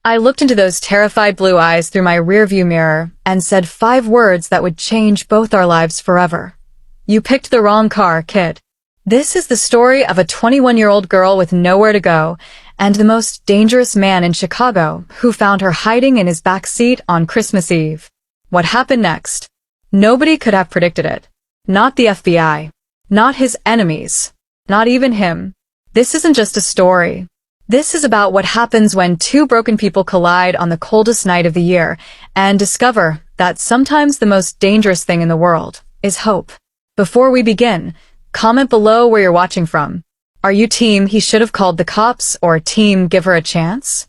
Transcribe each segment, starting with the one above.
I looked into those terrified blue eyes through my rearview mirror and said 5 words that would change both our lives forever. You picked the wrong car, kid. This is the story of a 21-year-old girl with nowhere to go and the most dangerous man in Chicago who found her hiding in his back seat on Christmas Eve. What happened next? Nobody could have predicted it. Not the FBI. Not his enemies. Not even him. This isn't just a story. This is about what happens when 2 broken people collide on the coldest night of the year and discover that sometimes the most dangerous thing in the world is hope. Before we begin, comment below where you're watching from. Are you team he should have called the cops or team give her a chance?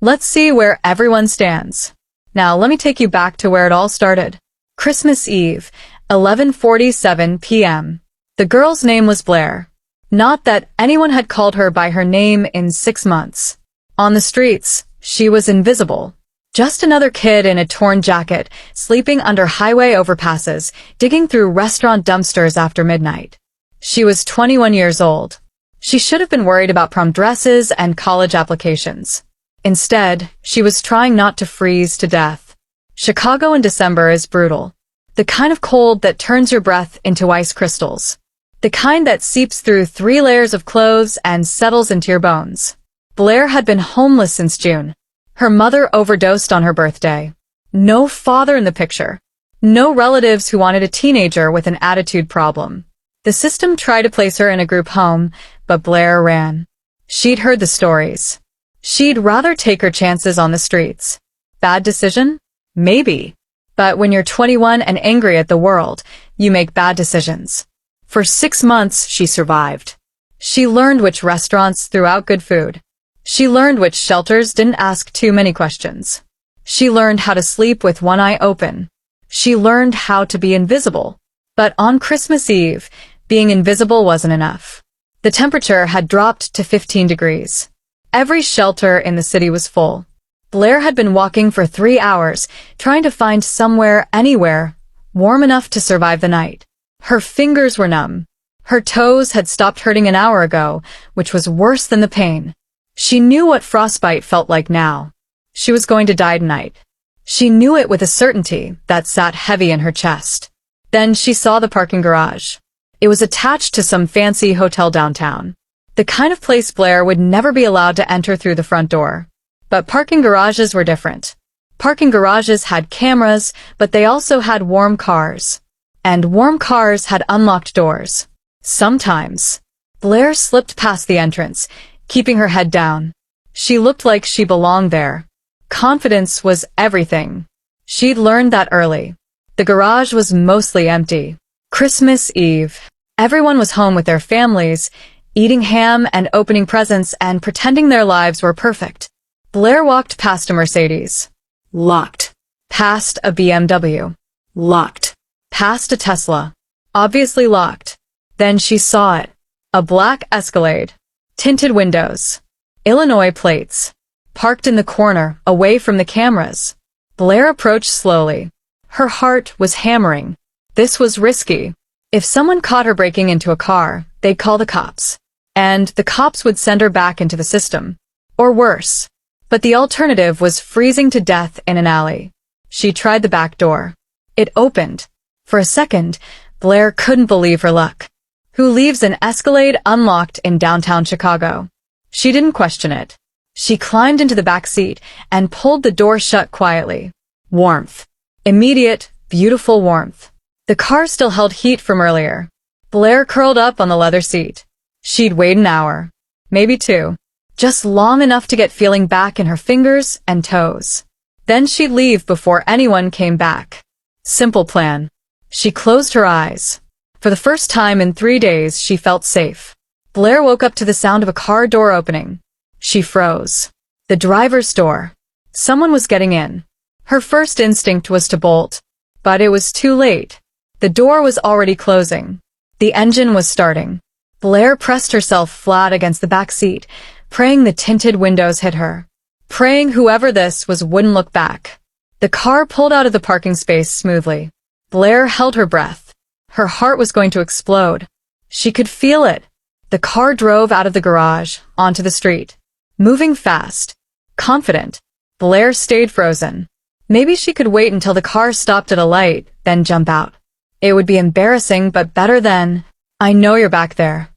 Let's see where everyone stands. Now let me take you back to where it all started. Christmas Eve, 11:47 p.m. The girl's name was Blair. Not that anyone had called her by her name in 6 months. On the streets, she was invisible. Just another kid in a torn jacket, sleeping under highway overpasses, digging through restaurant dumpsters after midnight. She was 21 years old. She should have been worried about prom dresses and college applications. Instead, she was trying not to freeze to death. Chicago in December is brutal. The kind of cold that turns your breath into ice crystals. The kind that seeps through 3 layers of clothes and settles into your bones. Blair had been homeless since June. Her mother overdosed on her birthday. No father in the picture. No relatives who wanted a teenager with an attitude problem. The system tried to place her in a group home, but Blair ran. She'd heard the stories. She'd rather take her chances on the streets. Bad decision? Maybe. But when you're 21 and angry at the world, you make bad decisions. For 6 months, she survived. She learned which restaurants threw out good food. She learned which shelters didn't ask too many questions. She learned how to sleep with one eye open. She learned how to be invisible. But on Christmas Eve, being invisible wasn't enough. The temperature had dropped to 15 degrees. Every shelter in the city was full. Blair had been walking for 3 hours, trying to find somewhere, anywhere, warm enough to survive the night. Her fingers were numb. Her toes had stopped hurting an hour ago, which was worse than the pain. She knew what frostbite felt like now. She was going to die tonight. She knew it with a certainty that sat heavy in her chest. Then she saw the parking garage. It was attached to some fancy hotel downtown. The kind of place Blair would never be allowed to enter through the front door. But parking garages were different. Parking garages had cameras, but they also had warm cars. And warm cars had unlocked doors. Sometimes. Blair slipped past the entrance, keeping her head down. She looked like she belonged there. Confidence was everything. She'd learned that early. The garage was mostly empty. Christmas Eve. Everyone was home with their families, eating ham and opening presents and pretending their lives were perfect. Blair walked past a Mercedes. Locked. Past a BMW. Locked. Past a Tesla. Obviously locked. Then she saw it. A black Escalade. Tinted windows. Illinois plates. Parked in the corner, away from the cameras. Blair approached slowly. Her heart was hammering. This was risky. If someone caught her breaking into a car, they'd call the cops. And the cops would send her back into the system. Or worse. But the alternative was freezing to death in an alley. She tried the back door. It opened. For a second, Blair couldn't believe her luck. Who leaves an Escalade unlocked in downtown Chicago? She didn't question it. She climbed into the back seat and pulled the door shut quietly. Warmth. Immediate, beautiful warmth. The car still held heat from earlier. Blair curled up on the leather seat. She'd wait an hour. Maybe 2. Just long enough to get feeling back in her fingers and toes. Then she'd leave before anyone came back. Simple plan. She closed her eyes. For the first time in 3 days, she felt safe. Blair woke up to the sound of a car door opening. She froze. The driver's door. Someone was getting in. Her first instinct was to bolt. But it was too late. The door was already closing. The engine was starting. Blair pressed herself flat against the back seat, praying the tinted windows hit her. Praying whoever this was wouldn't look back. The car pulled out of the parking space smoothly. Blair held her breath. Her heart was going to explode. She could feel it. The car drove out of the garage, onto the street. Moving fast. Confident. Blair stayed frozen. Maybe she could wait until the car stopped at a light, then jump out. It would be embarrassing, but better than, "I know you're back there."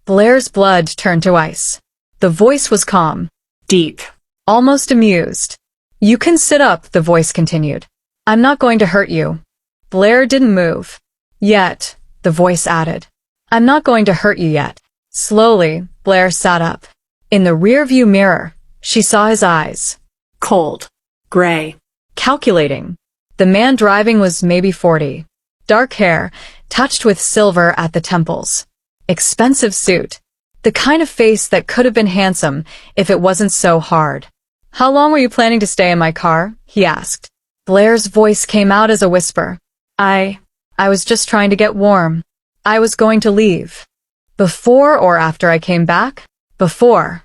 Blair's blood turned to ice. The voice was calm, deep, almost amused. "You can sit up," the voice continued. "I'm not going to hurt you." Blair didn't move. "Yet," the voice added. "I'm not going to hurt you yet." Slowly, Blair sat up. In the rearview mirror, she saw his eyes. Cold. Gray. Calculating. The man driving was maybe 40. Dark hair, touched with silver at the temples. Expensive suit. The kind of face that could have been handsome if it wasn't so hard. "How long were you planning to stay in my car?" he asked. Blair's voice came out as a whisper. I was just trying to get warm. I was going to leave." "Before or after I came back?" "Before."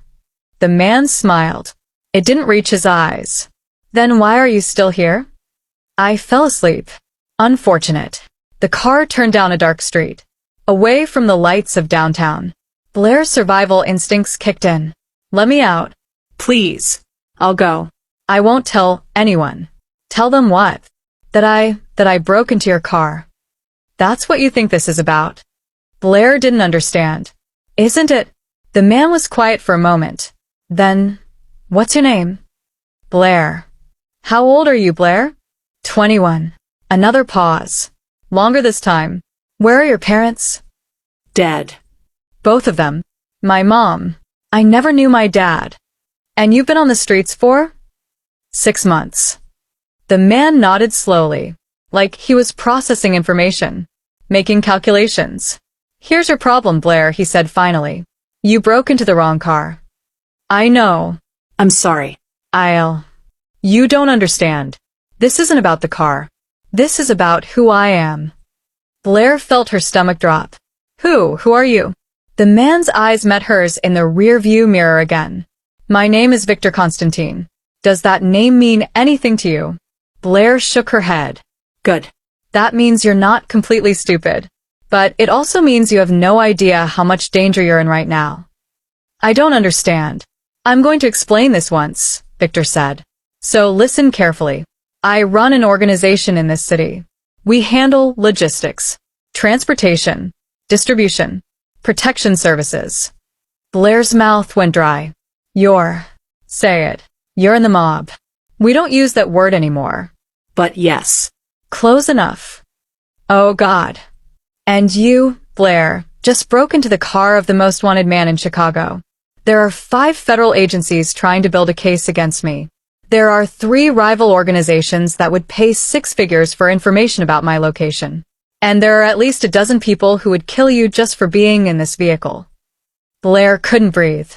The man smiled. It didn't reach his eyes. "Then why are you still here?" "I fell asleep." Unfortunate. The car turned down a dark street, away from the lights of downtown. Blair's survival instincts kicked in. "Let me out. Please. I'll go. I won't tell anyone." "Tell them what?" That I broke into your car." "That's what you think this is about?" Blair didn't understand. "Isn't it?" The man was quiet for a moment. Then, "What's your name?" "Blair." "How old are you, Blair?" 21. Another pause. Longer this time. "Where are your parents?" "Dead." "Both of them?" "My mom. I never knew my dad." "And you've been on the streets for?" 6 months. The man nodded slowly, like he was processing information, making calculations. "Here's your problem, Blair," he said finally. "You broke into the wrong car." "I know." "I'm sorry." You don't understand. This isn't about the car. This is about who I am." Blair felt her stomach drop. Who are you?" The man's eyes met hers in the rear-view mirror again. "My name is Victor Constantine. Does that name mean anything to you?" Blair shook her head. "Good. That means you're not completely stupid. But it also means you have no idea how much danger you're in right now." "I don't understand." "I'm going to explain this once," Victor said. "So listen carefully. I run an organization in this city. We handle logistics, transportation, distribution, protection services." Blair's mouth went dry. Say it. "You're in the mob." "We don't use that word anymore." "But yes." "Close enough." "Oh God." "And you, Blair, just broke into the car of the most wanted man in Chicago. There are 5 federal agencies trying to build a case against me. There are 3 rival organizations that would pay 6 figures for information about my location. And there are at least a dozen people who would kill you just for being in this vehicle." Blair couldn't breathe.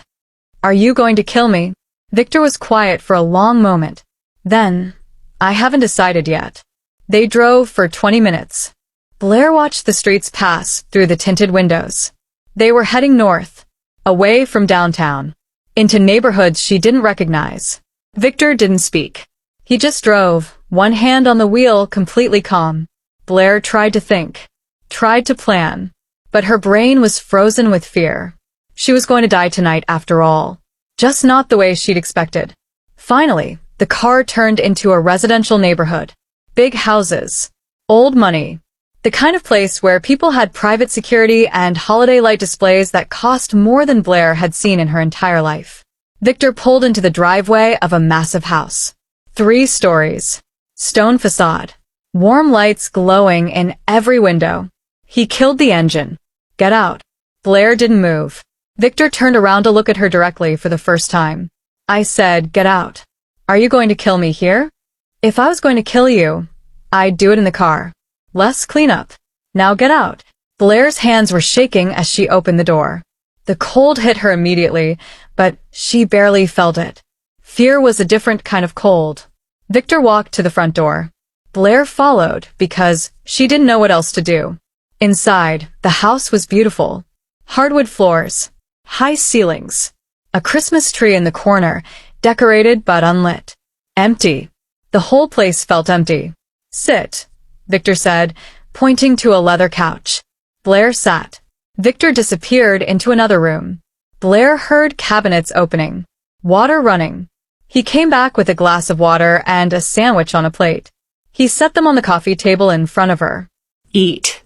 "Are you going to kill me?" Victor was quiet for a long moment. Then, "I haven't decided yet." They drove for 20 minutes. Blair watched the streets pass through the tinted windows. They were heading north, away from downtown, into neighborhoods she didn't recognize. Victor didn't speak. He just drove, one hand on the wheel, completely calm. Blair tried to think, tried to plan, but her brain was frozen with fear. She was going to die tonight after all, just not the way she'd expected. Finally, the car turned into a residential neighborhood. Big houses, old money, the kind of place where people had private security and holiday light displays that cost more than Blair had seen in her entire life. Victor pulled into the driveway of a massive house. 3 stories. Stone facade. Warm lights glowing in every window. He killed the engine. "Get out." Blair didn't move. Victor turned around to look at her directly for the first time. "I said, get out. Are you going to kill me here?" "If I was going to kill you, I'd do it in the car. Less cleanup. Now get out." Blair's hands were shaking as she opened the door. The cold hit her immediately, but she barely felt it. Fear was a different kind of cold. Victor walked to the front door. Blair followed because she didn't know what else to do. Inside, the house was beautiful. Hardwood floors, high ceilings, a Christmas tree in the corner, decorated but unlit. Empty. The whole place felt empty. "Sit," Victor said, pointing to a leather couch. Blair sat. Victor disappeared into another room. Blair heard cabinets opening, water running, He came back with a glass of water and a sandwich on a plate. He set them on the coffee table in front of her. Eat.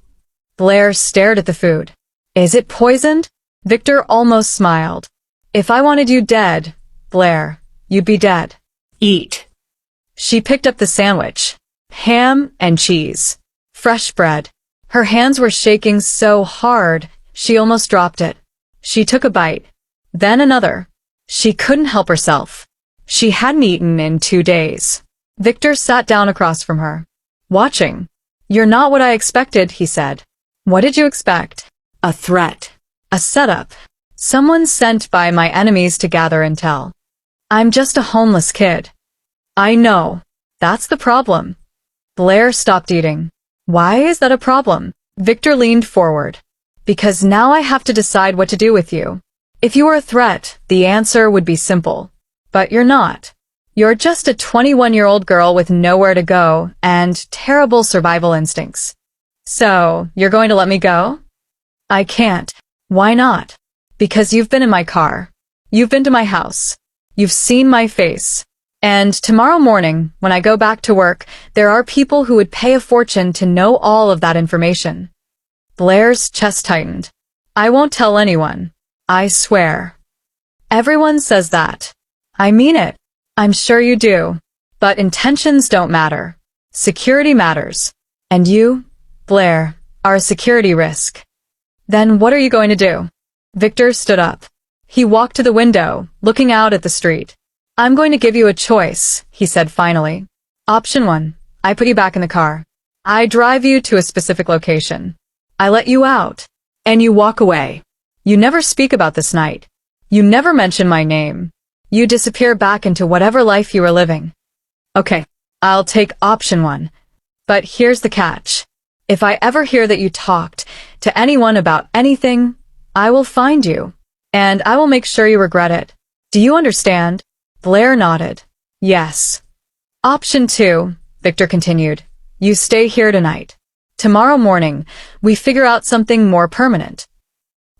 Blair stared at the food. Is it poisoned? Victor almost smiled. If I wanted you dead, Blair, you'd be dead. Eat. She picked up the sandwich. Ham and cheese. Fresh bread. Her hands were shaking so hard, she almost dropped it. She took a bite. Then another. She couldn't help herself. She hadn't eaten in 2 days. Victor sat down across from her. Watching. You're not what I expected, he said. What did you expect? A threat. A setup. Someone sent by my enemies to gather intel. I'm just a homeless kid. I know. That's the problem. Blair stopped eating. Why is that a problem? Victor leaned forward. Because now I have to decide what to do with you. If you were a threat, the answer would be simple. But you're not. You're just a 21-year-old girl with nowhere to go and terrible survival instincts. So, you're going to let me go? I can't. Why not? Because you've been in my car. You've been to my house. You've seen my face. And tomorrow morning, when I go back to work, there are people who would pay a fortune to know all of that information. Blair's chest tightened. I won't tell anyone. I swear. Everyone says that. I mean it. I'm sure you do. But intentions don't matter. Security matters. And you, Blair, are a security risk. Then what are you going to do? Victor stood up. He walked to the window, looking out at the street. I'm going to give you a choice, he said finally. Option 1. I put you back in the car. I drive you to a specific location. I let you out. And you walk away. You never speak about this night. You never mention my name. You disappear back into whatever life you were living. Okay, I'll take option 1. But here's the catch. If I ever hear that you talked to anyone about anything, I will find you. And I will make sure you regret it. Do you understand? Blair nodded. Yes. Option 2, Victor continued. You stay here tonight. Tomorrow morning, we figure out something more permanent.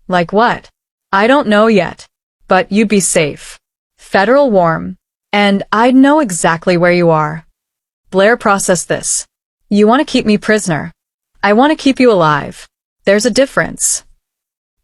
Like what? I don't know yet. But you'd be safe. Federal warm. And I'd know exactly where you are. Blair processed this. You want to keep me prisoner. I want to keep you alive. There's a difference.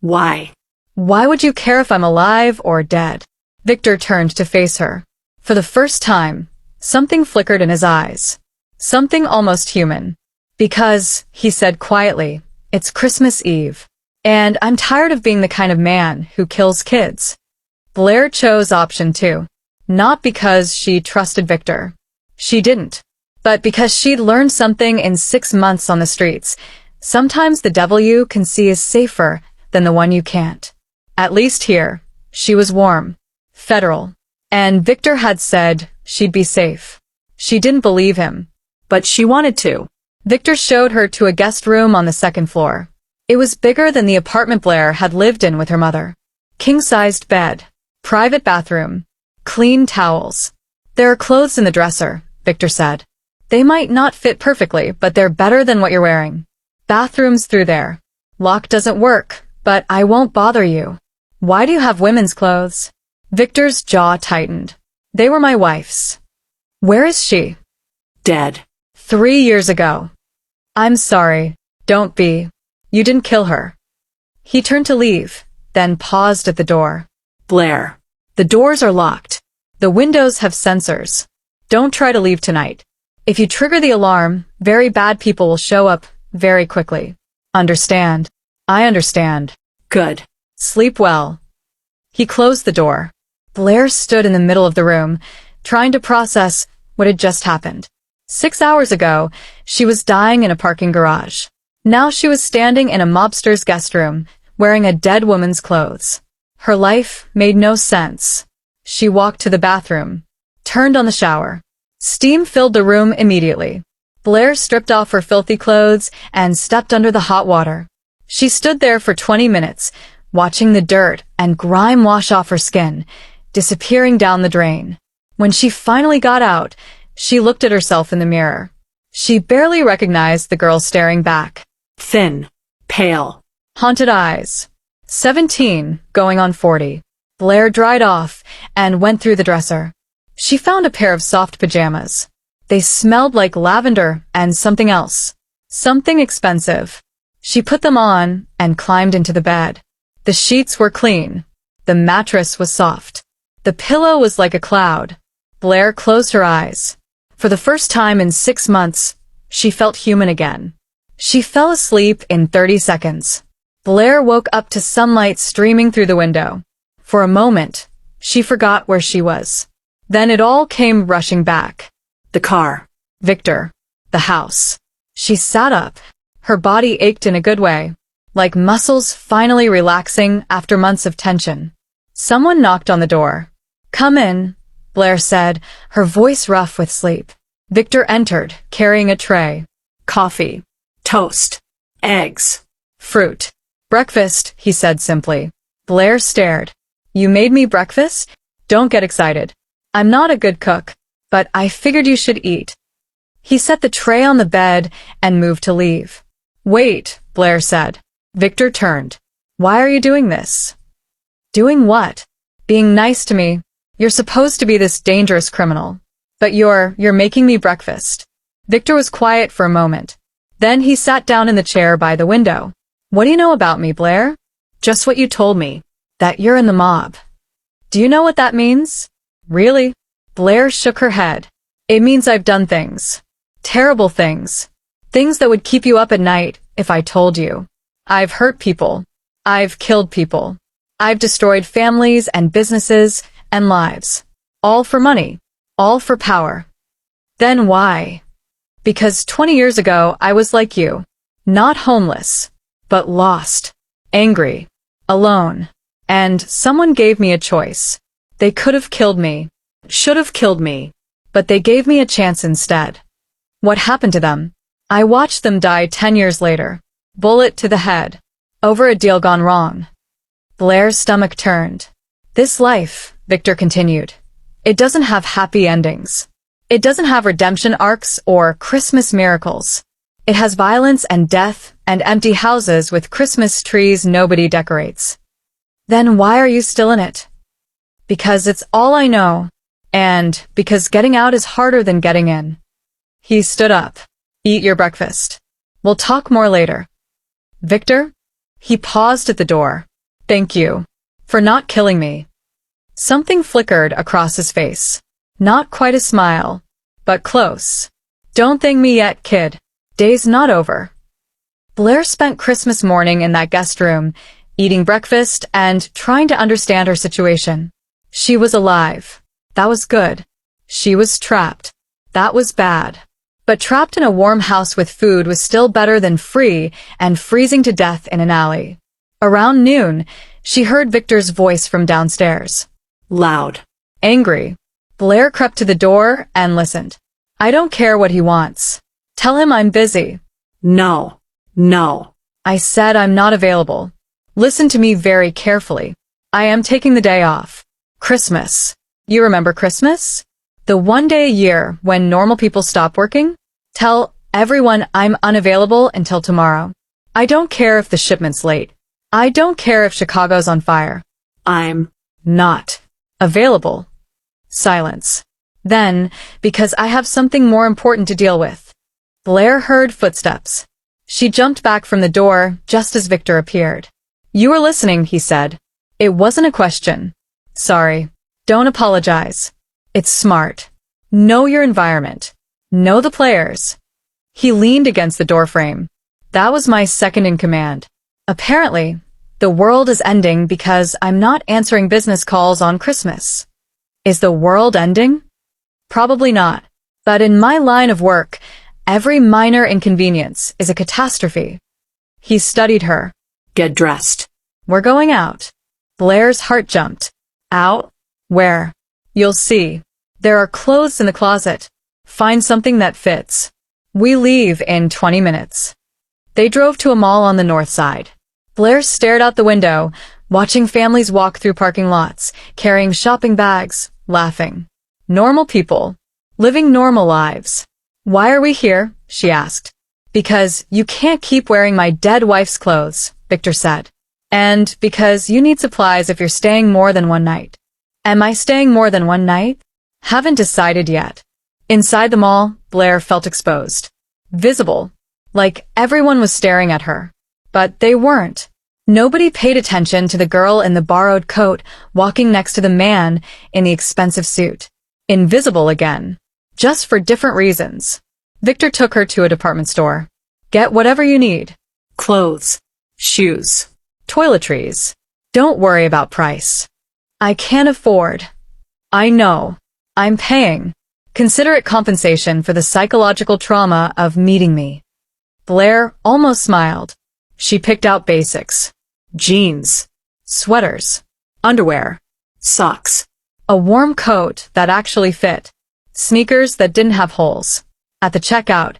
Why? Why would you care if I'm alive or dead? Victor turned to face her. For the first time, something flickered in his eyes. Something almost human. Because, he said quietly, it's Christmas Eve. And I'm tired of being the kind of man who kills kids. Blair chose option 2. Not because she trusted Victor. She didn't. But because she'd learned something in 6 months on the streets. Sometimes the devil you can see is safer than the one you can't. At least here, she was warm. Federal. And Victor had said she'd be safe. She didn't believe him. But she wanted to. Victor showed her to a guest room on the 2nd floor. It was bigger than the apartment Blair had lived in with her mother. King-sized bed. Private bathroom. Clean towels. There are clothes in the dresser, Victor said. They might not fit perfectly, but they're better than what you're wearing. Bathrooms through there. Lock doesn't work, but I won't bother you. Why do you have women's clothes? Victor's jaw tightened. They were my wife's. Where is she? Dead. 3 years ago. I'm sorry. Don't be. You didn't kill her. He turned to leave, then paused at the door. Blair. The doors are locked. The windows have sensors. Don't try to leave tonight. If you trigger the alarm, very bad people will show up very quickly. Understand? I understand. Good. Sleep well. He closed the door. Blair stood in the middle of the room, trying to process what had just happened. 6 hours ago, she was dying in a parking garage. Now she was standing in a mobster's guest room, wearing a dead woman's clothes. Her life made no sense. She walked to the bathroom, turned on the shower. Steam filled the room immediately. Blair stripped off her filthy clothes and stepped under the hot water. She stood there for 20 minutes, watching the dirt and grime wash off her skin, disappearing down the drain. When she finally got out, she looked at herself in the mirror. She barely recognized the girl staring back. Thin. Pale. Haunted eyes. 17, going on 40. Blair dried off and went through the dresser. She found a pair of soft pajamas. They smelled like lavender and something else. Something expensive. She put them on and climbed into the bed. The sheets were clean. The mattress was soft. The pillow was like a cloud. Blair closed her eyes. For the first time in 6 months, she felt human again. She fell asleep in 30 seconds. Blair woke up to sunlight streaming through the window. For a moment, she forgot where she was. Then it all came rushing back. The car. Victor. The house. She sat up. Her body ached in a good way, like muscles finally relaxing after months of tension. Someone knocked on the door. "Come in," Blair said, her voice rough with sleep. Victor entered, carrying a tray. Coffee. Toast. Eggs. Fruit. "Breakfast," he said simply. Blair stared. "You made me breakfast? Don't get excited. I'm not a good cook, but I figured you should eat." He set the tray on the bed and moved to leave. "Wait," Blair said. Victor turned. "Why are you doing this?" "Doing what?" "Being nice to me. You're supposed to be this dangerous criminal. But you're making me breakfast." Victor was quiet for a moment. Then he sat down in the chair by the window. "What do you know about me, Blair?" "Just what you told me. That you're in the mob." "Do you know what that means?" "Really?" Blair shook her head. "It means I've done things. Terrible things. Things that would keep you up at night if I told you. I've hurt people. I've killed people. I've destroyed families and businesses and lives. All for money. All for power." "Then why?" "Because 20 years ago I was like you. Not homeless, but lost, angry, alone. And someone gave me a choice. They could have killed me, should have killed me, but they gave me a chance instead." "What happened to them?" "I watched them die 10 years later. Bullet to the head. Over a deal gone wrong." Blair's stomach turned. "This life," Victor continued, "it doesn't have happy endings. It doesn't have redemption arcs or Christmas miracles. It has violence and death and empty houses with Christmas trees nobody decorates." "Then why are you still in it?" "Because it's all I know, and because getting out is harder than getting in." He stood up. "Eat your breakfast. We'll talk more later." "Victor?" He paused at the door. "Thank you. For not killing me." Something flickered across his face. Not quite a smile, but close. "Don't thank me yet, kid. Day's not over." Blair spent Christmas morning in that guest room, eating breakfast and trying to understand her situation. She was alive. That was good. She was trapped. That was bad. But trapped in a warm house with food was still better than free and freezing to death in an alley. Around noon, she heard Victor's voice from downstairs. Loud. Angry. Blair crept to the door and listened. "I don't care what he wants. Tell him I'm busy." No. No. "I said I'm not available. Listen to me very carefully. I am taking the day off. Christmas. You remember Christmas? The one day a year when normal people stop working? Tell everyone I'm unavailable until tomorrow. I don't care if the shipment's late. I don't care if Chicago's on fire. I'm not available." Silence. Then, because I have something more important to deal with. Blair heard footsteps. She jumped back from the door just as Victor appeared. "You were listening," he said. "It wasn't a question." "Sorry. Don't apologize. It's smart. Know your environment. Know the players." He leaned against the doorframe. "That was my second in command. Apparently, the world is ending because I'm not answering business calls on Christmas." Is the world ending? Probably not. But in my line of work, every minor inconvenience is a catastrophe. He studied her. Get dressed. "We're going out." Blair's heart jumped. "Out? Where?" "You'll see. There are clothes in the closet. Find something that fits. We leave in 20 minutes. They drove to a mall on the north side. Blair stared out the window, watching families walk through parking lots, carrying shopping bags, laughing. Normal people, living normal lives. "Why are we here?" she asked. "Because you can't keep wearing my dead wife's clothes," Victor said. "And because you need supplies if you're staying more than one night." "Am I staying more than one night?" Haven't decided yet. Inside the mall, Blair felt exposed. Visible. Like everyone was staring at her. But they weren't. Nobody paid attention to the girl in the borrowed coat walking next to the man in the expensive suit. Invisible again. Just for different reasons. Victor took her to a department store. Get whatever you need. Clothes. Shoes. Toiletries. Don't worry about price. I can't afford. I know. I'm paying. Consider it compensation for the psychological trauma of meeting me. Blair almost smiled. She picked out basics. Jeans. Sweaters. Underwear. Socks. A warm coat that actually fit. Sneakers that didn't have holes. At the checkout,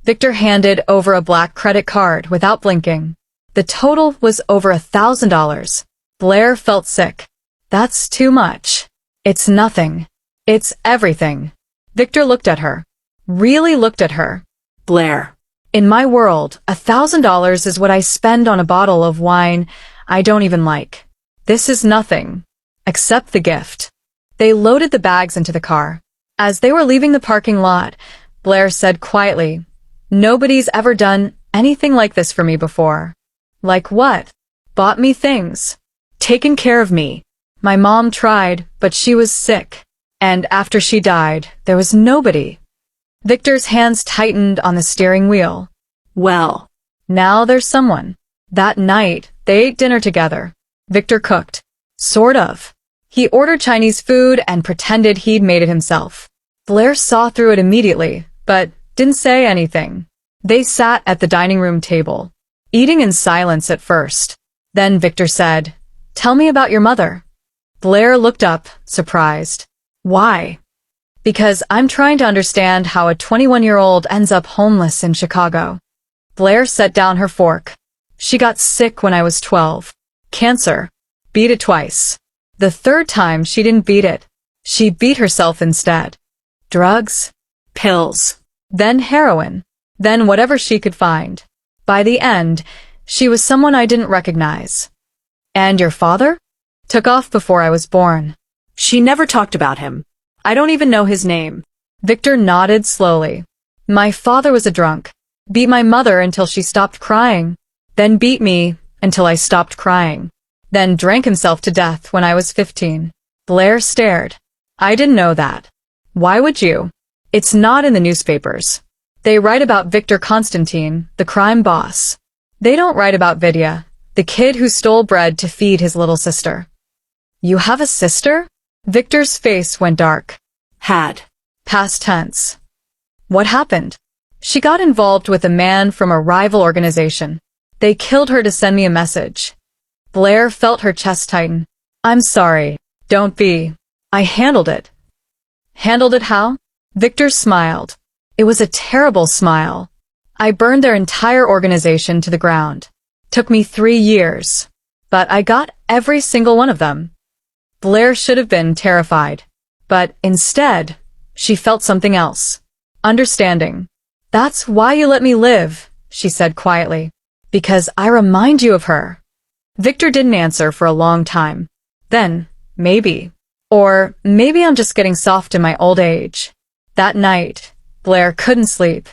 Victor handed over a black credit card without blinking. The total was over $1,000. Blair felt sick. That's too much. It's nothing. It's everything. Victor looked at her. Really looked at her. Blair. In my world, $1,000 is what I spend on a bottle of wine I don't even like. This is nothing. Except the gift. They loaded the bags into the car. As they were leaving the parking lot, Blair said quietly, "Nobody's ever done anything like this for me before." Like what? Bought me things. Taken care of me. My mom tried, but she was sick. And after she died, there was nobody. Victor's hands tightened on the steering wheel. Well. Now there's someone. That night, they ate dinner together. Victor cooked. Sort of. He ordered Chinese food and pretended he'd made it himself. Blair saw through it immediately, but didn't say anything. They sat at the dining room table, eating in silence at first. Then Victor said, "Tell me about your mother." Blair looked up, surprised. Why? Because I'm trying to understand how a 21-year-old ends up homeless in Chicago. Blair set down her fork. She got sick when I was 12. Cancer. Beat it twice. The third time she didn't beat it. She beat herself instead. Drugs. Pills. Then heroin. Then whatever she could find. By the end, she was someone I didn't recognize. And your father? Took off before I was born. She never talked about him. I don't even know his name. Victor nodded slowly. My father was a drunk. Beat my mother until she stopped crying. Then beat me until I stopped crying. Then drank himself to death when I was 15. Blair stared. I didn't know that. Why would you? It's not in the newspapers. They write about Victor Constantine, the crime boss. They don't write about Vidya, the kid who stole bread to feed his little sister. You have a sister? Victor's face went dark. Had. Past tense. What happened? She got involved with a man from a rival organization. They killed her to send me a message. Blair felt her chest tighten. I'm sorry. Don't be. I handled it. Handled it how? Victor smiled. It was a terrible smile. I burned their entire organization to the ground. Took me 3 years. But I got every single one of them. Blair should have been terrified. But instead, she felt something else. Understanding. That's why you let me live, she said quietly. Because I remind you of her. Victor didn't answer for a long time. Then, maybe. Or maybe I'm just getting soft in my old age. That night, Blair couldn't sleep.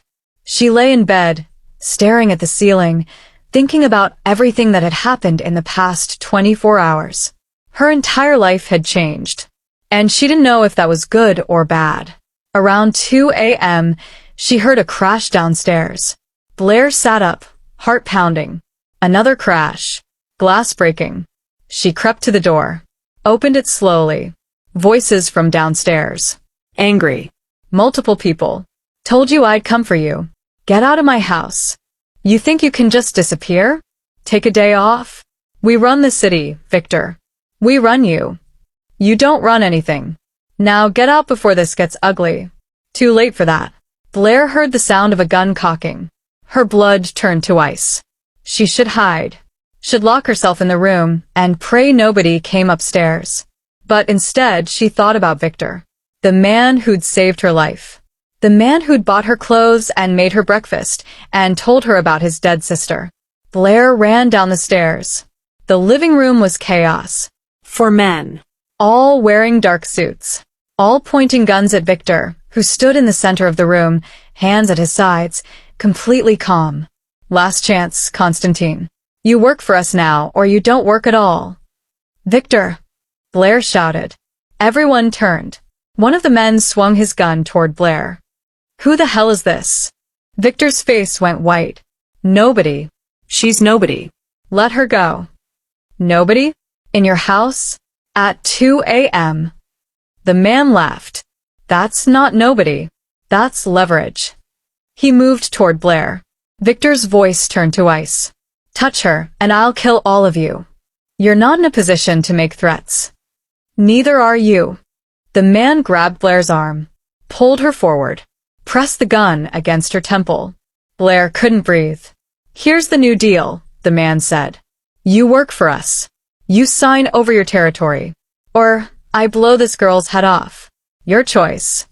She lay in bed, staring at the ceiling, thinking about everything that had happened in the past 24 hours. Her entire life had changed. And she didn't know if that was good or bad. Around 2 a.m., she heard a crash downstairs. Blair sat up, heart pounding. Another crash. Glass breaking. She crept to the door. Opened it slowly. Voices from downstairs. Angry. Multiple people. Told you I'd come for you. Get out of my house. You think you can just disappear? Take a day off? We run the city, Victor. We run you. You don't run anything. Now get out before this gets ugly. Too late for that. Blair heard the sound of a gun cocking. Her blood turned to ice. She should hide. Should lock herself in the room and pray nobody came upstairs. But instead, she thought about Victor. The man who'd saved her life. The man who'd bought her clothes and made her breakfast and told her about his dead sister. Blair ran down the stairs. The living room was chaos. For men. All wearing dark suits. all pointing guns at Victor, who stood in the center of the room, hands at his sides, completely calm. Last chance, Constantine. You work for us now, or you don't work at all. Victor! Blair shouted. Everyone turned. One of the men swung his gun toward Blair. Who the hell is this? Victor's face went white. Nobody. She's nobody. Let her go. Nobody? In your house? At 2 a.m. The man laughed. That's not nobody. That's leverage. He moved toward Blair. Victor's voice turned to ice. Touch her, and I'll kill all of you. You're not in a position to make threats. Neither are you. The man grabbed Blair's arm, pulled her forward, pressed the gun against her temple. Blair couldn't breathe. Here's the new deal, the man said. You work for us. You sign over your territory. Or I blow this girl's head off. Your choice.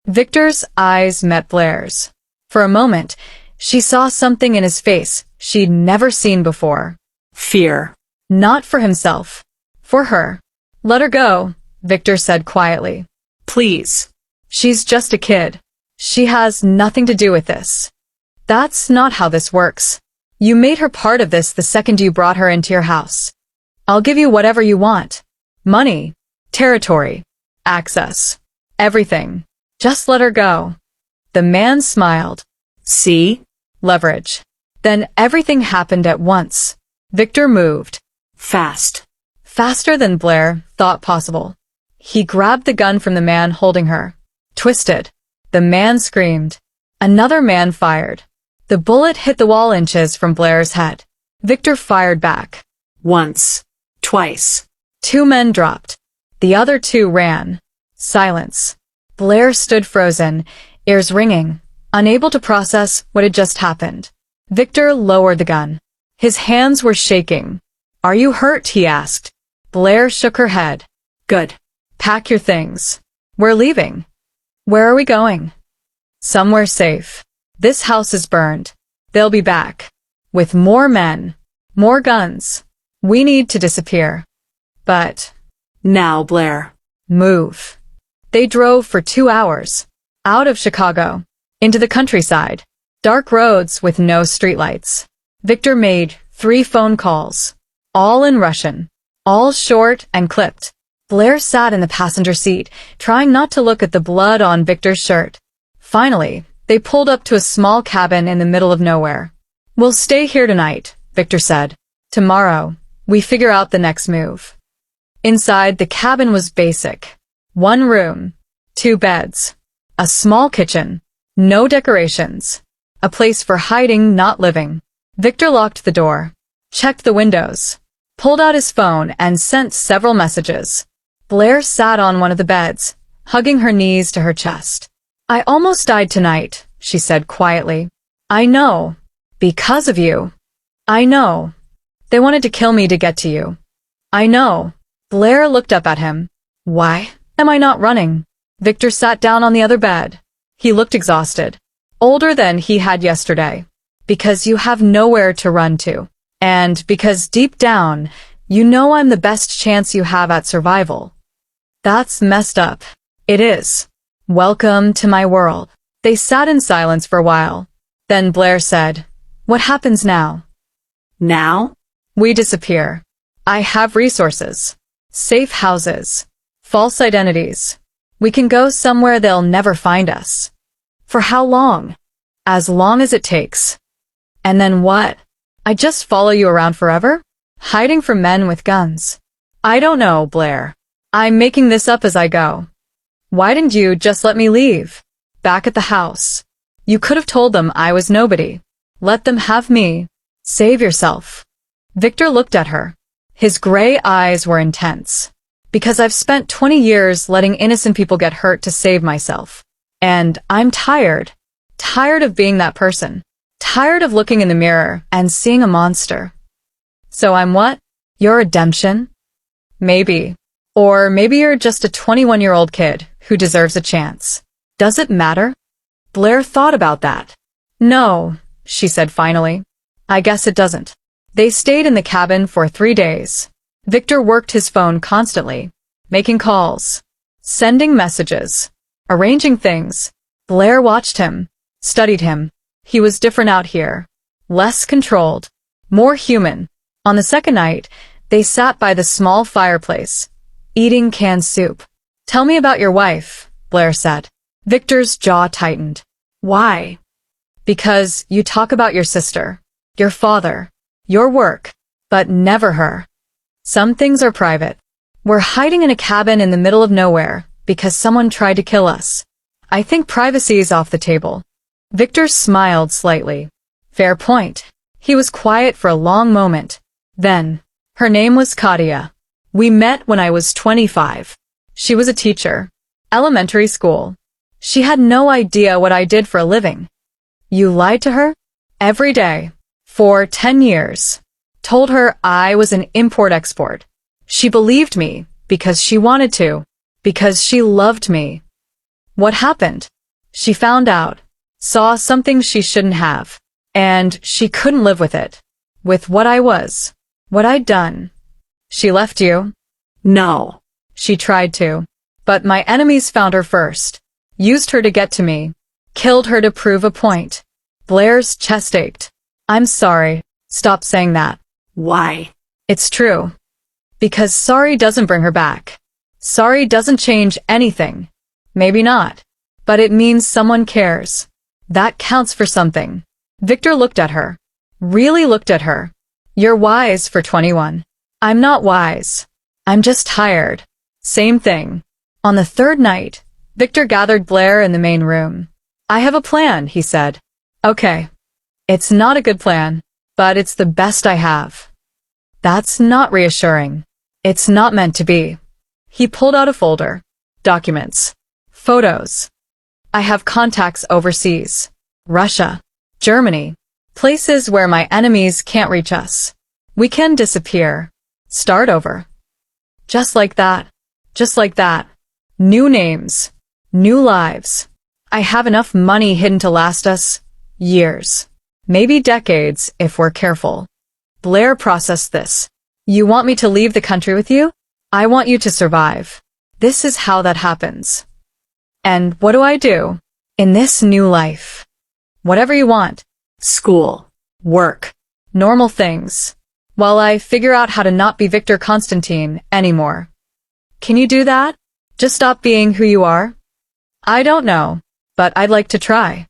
Victor's eyes met Blair's. For a moment, she saw something in his face she'd never seen before. Fear. Not for himself. For her. Let her go, Victor said quietly. Please. She's just a kid. She has nothing to do with this. That's not how this works. You made her part of this the second you brought her into your house. I'll give you whatever you want. Money, territory, access, everything. Just let her go. The man smiled. See? Leverage. Then everything happened at once. Victor moved. Fast. Faster than Blair thought possible. He grabbed the gun from the man holding her. Twisted. The man screamed. Another man fired. The bullet hit the wall inches from Blair's head. Victor fired back. Once. Twice. 2 men dropped. The other 2 ran. Silence. Blair stood frozen, ears ringing, unable to process what had just happened. Victor lowered the gun. His hands were shaking. Are you hurt? He asked. Blair shook her head. Good. Pack your things. We're leaving. Where are we going? Somewhere safe. This house is burned. They'll be back. With more men. More guns. We need to disappear. But... Now, Blair. Move. They drove for 2 hours. Out of Chicago. Into the countryside. Dark roads with no streetlights. Victor made 3 phone calls. All in Russian. All short and clipped. Blair sat in the passenger seat, trying not to look at the blood on Victor's shirt. Finally, they pulled up to a small cabin in the middle of nowhere. We'll stay here tonight, Victor said. Tomorrow, we figure out the next move. Inside, the cabin was basic. 1 room, 2 beds, a small kitchen, no decorations, a place for hiding, not living. Victor locked the door, checked the windows, pulled out his phone and sent several messages. Blair sat on one of the beds, hugging her knees to her chest. I almost died tonight, she said quietly. I know. Because of you. I know. They wanted to kill me to get to you. I know. Blair looked up at him. Why am I not running? Victor sat down on the other bed. He looked exhausted. Older than he had yesterday. Because you have nowhere to run to. And because deep down, you know I'm the best chance you have at survival. That's messed up. It is. Welcome to my world. They sat in silence for a while. Then Blair said, What happens now? Now? We disappear. I have resources. Safe houses. False identities. We can go somewhere they'll never find us. For how long? As long as it takes. And then what? I just follow you around forever? Hiding from men with guns. I don't know, Blair. I'm making this up as I go. Why didn't you just let me leave? Back at the house. You could have told them I was nobody. Let them have me. Save yourself. Victor looked at her. His gray eyes were intense. Because I've spent 20 years letting innocent people get hurt to save myself. And I'm tired. Tired of being that person. Tired of looking in the mirror and seeing a monster. So I'm what? Your redemption? Maybe. Or maybe you're just a 21-year-old kid who deserves a chance. Does it matter? Blair thought about that. No, she said finally. I guess it doesn't. They stayed in the cabin for 3 days. Victor worked his phone constantly, making calls. sending messages, arranging things. Blair watched him, studied him. He was different out here. Less controlled, more human. On the second night, they sat by the small fireplace, eating canned soup. Tell me about your wife, Blair said. Victor's jaw tightened. Why? Because you talk about your sister, your father, your work, but never her. Some things are private. We're hiding in a cabin in the middle of nowhere because someone tried to kill us. I think privacy is off the table. Victor smiled slightly. Fair point. He was quiet for a long moment. Then, her name was Katia. We met when I was 25. She was a teacher. Elementary school. She had no idea what I did for a living. You lied to her? Every day. For 10 years. Told her I was an import-export. She believed me because she wanted to. Because she loved me. What happened? She found out. Saw something she shouldn't have. And she couldn't live with it. With what I was. What I'd done. She left you? No. She tried to. But my enemies found her first. Used her to get to me. Killed her to prove a point. Blair's chest ached. I'm sorry. Stop saying that. Why? It's true. Because sorry doesn't bring her back. Sorry doesn't change anything. Maybe not. But it means someone cares. That counts for something. Victor looked at her. Really looked at her. You're wise for 21. I'm not wise. I'm just tired. Same thing. On the third night, Victor gathered Blair in the main room. I have a plan, he said. Okay. It's not a good plan, but it's the best I have. That's not reassuring. It's not meant to be. He pulled out a folder. Documents. Photos. I have contacts overseas. Russia. Germany. Places where my enemies can't reach us. We can disappear. Start over. Just like that. Just like that. New names. New lives. I have enough money hidden to last us years. Maybe decades if we're careful. Blair processed this. You want me to leave the country with you? I want you to survive. This is how that happens. And what do I do? In this new life. Whatever you want. School. Work. Normal things. While I figure out how to not be Victor Constantine anymore. Can you do that? Just stop being who you are? I don't know, but I'd like to try.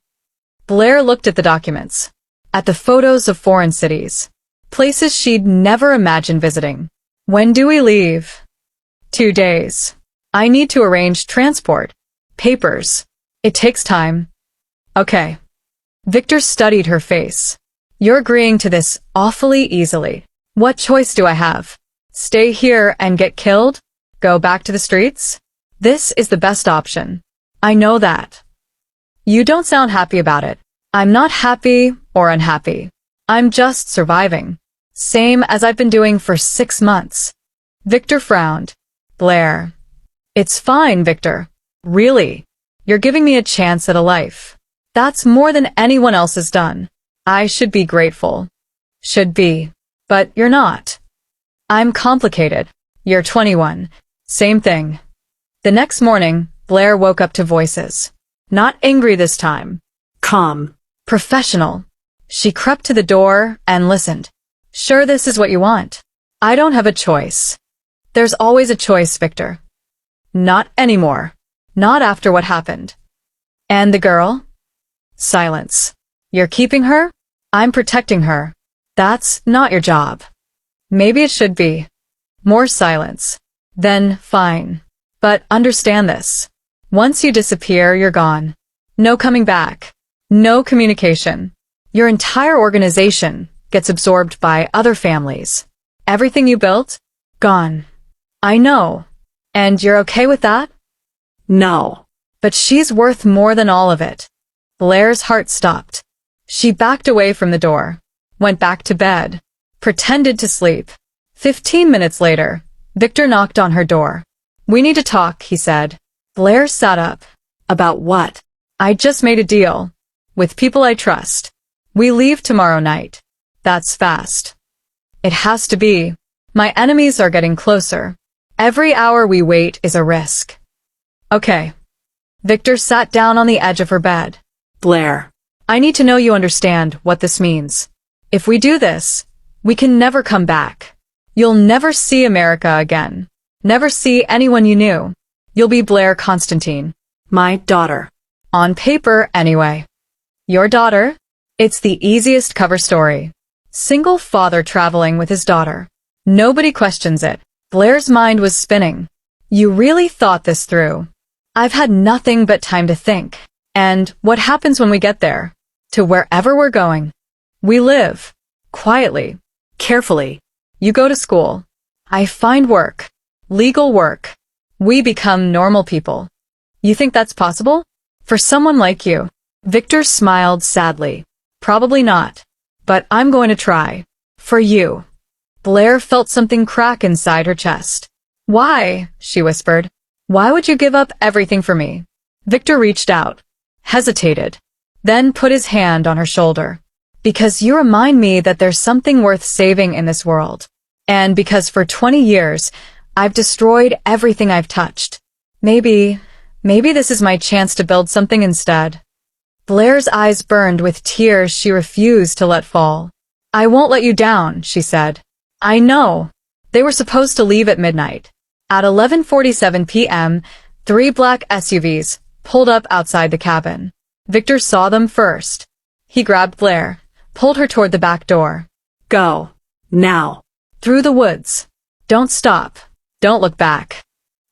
Blair looked at the documents. At the photos of foreign cities. Places she'd never imagined visiting. When do we leave? 2 days. I need to arrange transport. Papers. It takes time. Okay. Victor studied her face. You're agreeing to this awfully easily. What choice do I have? Stay here and get killed? Go back to the streets? This is the best option. I know that. You don't sound happy about it. I'm not happy or unhappy. I'm just surviving. Same as I've been doing for 6 months. Victor frowned. Blair. It's fine, Victor. Really. You're giving me a chance at a life. That's more than anyone else has done. I should be grateful. Should be. But you're not. I'm complicated. You're 21. Same thing. The next morning, Blair woke up to voices. Not angry this time. Calm. Professional. She crept to the door and listened. Sure, this is what you want. I don't have a choice. There's always a choice, Victor. Not anymore. Not after what happened. And the girl? Silence. You're keeping her? I'm protecting her. That's not your job. Maybe it should be. More silence. Then, fine. But understand this. Once you disappear, you're gone. No coming back. No communication. Your entire organization gets absorbed by other families. Everything you built? Gone. I know. And you're okay with that? No. But she's worth more than all of it. Blair's heart stopped. She backed away from the door. Went back to bed. Pretended to sleep. 15 minutes later, Victor knocked on her door. We need to talk, he said. Blair sat up. About what? I just made a deal. With people I trust. We leave tomorrow night. That's fast. It has to be. My enemies are getting closer. Every hour we wait is a risk. Okay. Victor sat down on the edge of her bed. Blair. I need to know you understand what this means. If we do this, we can never come back. You'll never see America again. Never see anyone you knew. You'll be Blair Constantine. My daughter. On paper, anyway. Your daughter? It's the easiest cover story. Single father traveling with his daughter. Nobody questions it. Blair's mind was spinning. You really thought this through. I've had nothing but time to think. And what happens when we get there? To wherever we're going. We live. Quietly. Carefully. You go to school. I find work. Legal work. We become normal people. You think that's possible? For someone like you? Victor smiled sadly. Probably not. But I'm going to try. For you. Blair felt something crack inside her chest. Why? She whispered. Why would you give up everything for me? Victor reached out. Hesitated. Then put his hand on her shoulder. Because you remind me that there's something worth saving in this world. And because for 20 years, I've destroyed everything I've touched. Maybe this is my chance to build something instead. Blair's eyes burned with tears she refused to let fall. I won't let you down, she said. I know. They were supposed to leave at midnight. At 11:47 p.m., 3 black SUVs pulled up outside the cabin. Victor saw them first. He grabbed Blair, pulled her toward the back door. Go. Now. Through the woods. Don't stop. Don't look back.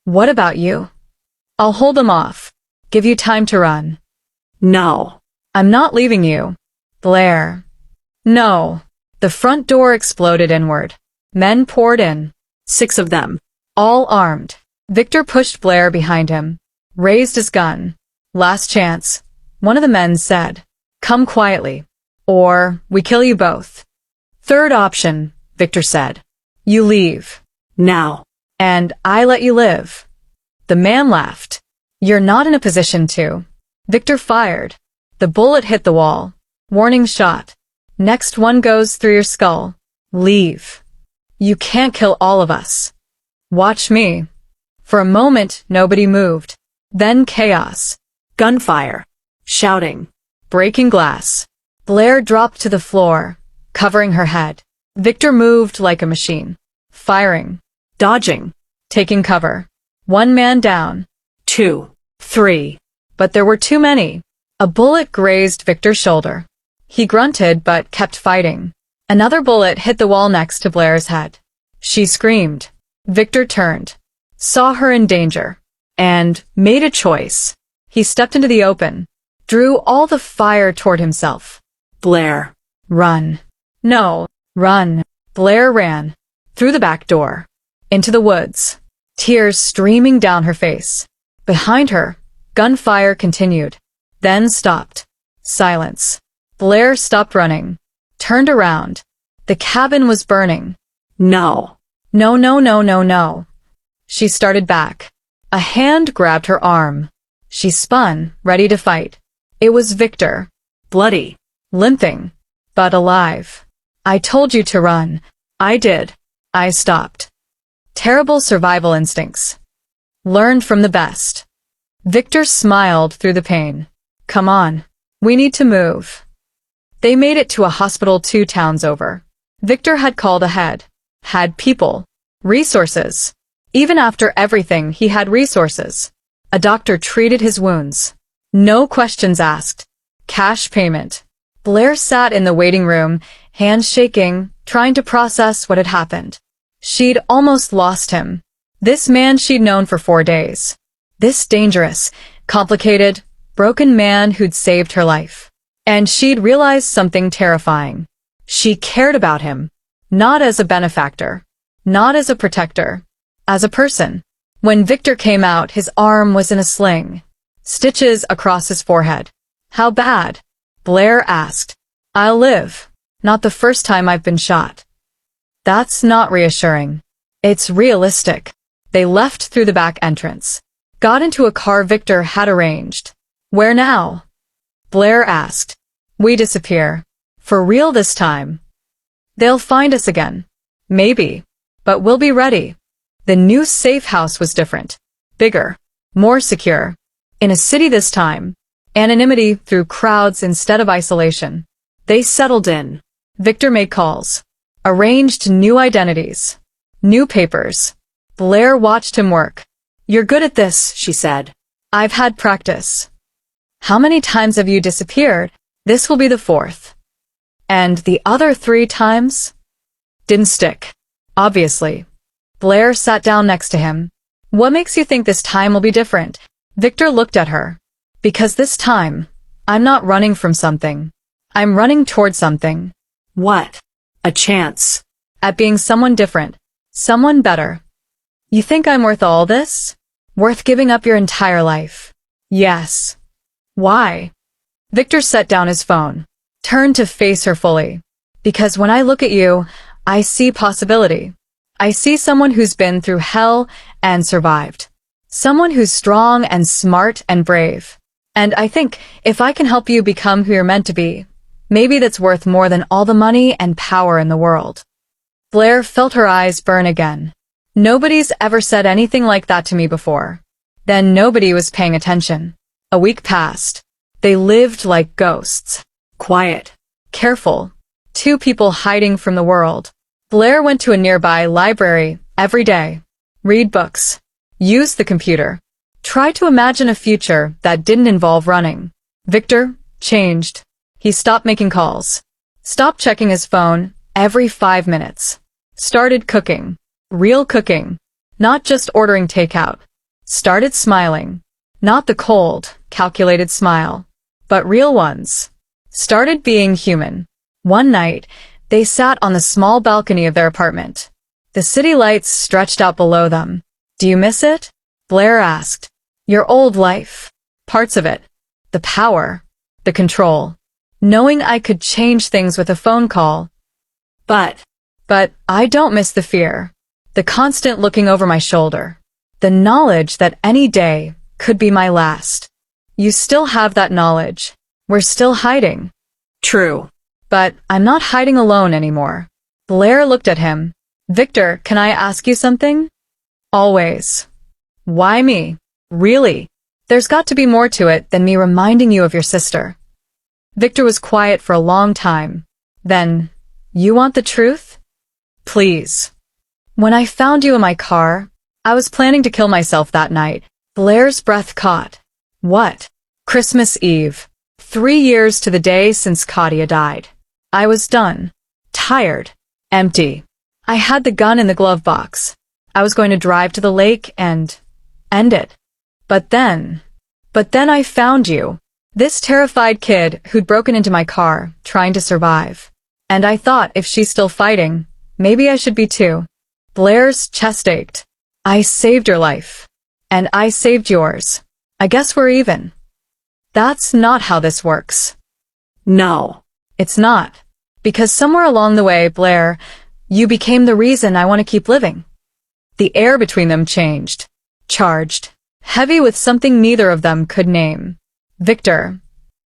What about you? I'll hold them off. Give you time to run. No. I'm not leaving you. Blair. No. The front door exploded inward. Men poured in. 6 of them. All armed. Victor pushed Blair behind him. Raised his gun. Last chance. One of the men said. Come quietly. Or we kill you both. Third option, Victor said. You leave. Now. And I let you live. The man laughed. You're not in a position to. Victor fired. The bullet hit the wall. Warning shot. Next one goes through your skull. Leave. You can't kill all of us. Watch me. For a moment, nobody moved. Then chaos. Gunfire. Shouting. Breaking glass. Blair dropped to the floor, covering her head. Victor moved like a machine. Firing. Dodging. Taking cover. 1 man down. 2. 3. But there were too many. A bullet grazed Victor's shoulder. He grunted but kept fighting. Another bullet hit the wall next to Blair's head. She screamed. Victor turned. Saw her in danger. And made a choice. He stepped into the open. Drew all the fire toward himself. Blair. Run. No. Run. Blair ran. Through the back door. Into the woods. Tears streaming down her face. Behind her, gunfire continued. Then stopped. Silence. Blair stopped running. Turned around. The cabin was burning. No. No, no, no, no, no. She started back. A hand grabbed her arm. She spun, ready to fight. It was Victor. Bloody. Limping. But alive. I told you to run. I did. I stopped. Terrible survival instincts. Learned from the best. Victor smiled through the pain. Come on. We need to move. They made it to a hospital 2 towns over. Victor had called ahead. Had people. Resources. Even after everything, he had resources. A doctor treated his wounds. No questions asked. Cash payment. Blair sat in the waiting room, hands shaking, trying to process what had happened. She'd almost lost him. This man she'd known for 4 days. This dangerous, complicated, broken man who'd saved her life. And she'd realized something terrifying. She cared about him. Not as a benefactor. Not as a protector. As a person. When Victor came out, his arm was in a sling. Stitches across his forehead. How bad? Blair asked. I'll live. Not the first time I've been shot. That's not reassuring. It's realistic. They left through the back entrance. Got into a car Victor had arranged. Where now? Blair asked. We disappear. For real this time. They'll find us again. Maybe. But we'll be ready. The new safe house was different. Bigger. more secure. In a city this time. Anonymity through crowds instead of isolation. They settled in. Victor made calls. Arranged new identities. New papers. Blair watched him work. You're good at this, she said. I've had practice. How many times have you disappeared? This will be the fourth. And the other 3 times? Didn't stick. Obviously. Blair sat down next to him. What makes you think this time will be different? Victor looked at her. Because this time, I'm not running from something. I'm running toward something. What? A chance. At being someone different. Someone better. You think I'm worth all this? Worth giving up your entire life? Yes. Why? Victor set down his phone. Turned to face her fully. Because when I look at you, I see possibility. I see someone who's been through hell and survived. Someone who's strong and smart and brave. And I think if I can help you become who you're meant to be, maybe that's worth more than all the money and power in the world. Blair felt her eyes burn again. Nobody's ever said anything like that to me before. Then nobody was paying attention. A week passed. They lived like ghosts. Quiet. Careful. 2 people hiding from the world. Blair went to a nearby library every day. Read books. Use the computer. Try to imagine a future that didn't involve running. Victor changed. He stopped making calls. Stopped checking his phone every 5 minutes. Started cooking. Real cooking. Not just ordering takeout. Started smiling. Not the cold, calculated smile, but real ones. Started being human. One night, they sat on the small balcony of their apartment. The city lights stretched out below them. Do you miss it? Blair asked. Your old life. Parts of it. The power. The control. Knowing I could change things with a phone call. But I don't miss the fear. The constant looking over my shoulder. The knowledge that any day could be my last. You still have that knowledge. We're still hiding. True. But I'm not hiding alone anymore. Blair looked at him. Victor, can I ask you something? Always. Why me? Really? There's got to be more to it than me reminding you of your sister. Victor was quiet for a long time. Then, you want the truth? Please. When I found you in my car, I was planning to kill myself that night. Blair's breath caught. What? Christmas Eve. 3 years to the day since Claudia died. I was done. Tired. Empty. I had the gun in the glove box. I was going to drive to the lake and end it. But then I found you. This terrified kid who'd broken into my car, trying to survive. And I thought if she's still fighting, maybe I should be too. Blair's chest ached. I saved your life. And I saved yours. I guess we're even. That's not how this works. No. It's not. Because somewhere along the way, Blair, you became the reason I want to keep living. The air between them changed. Charged. Heavy with something neither of them could name. Victor.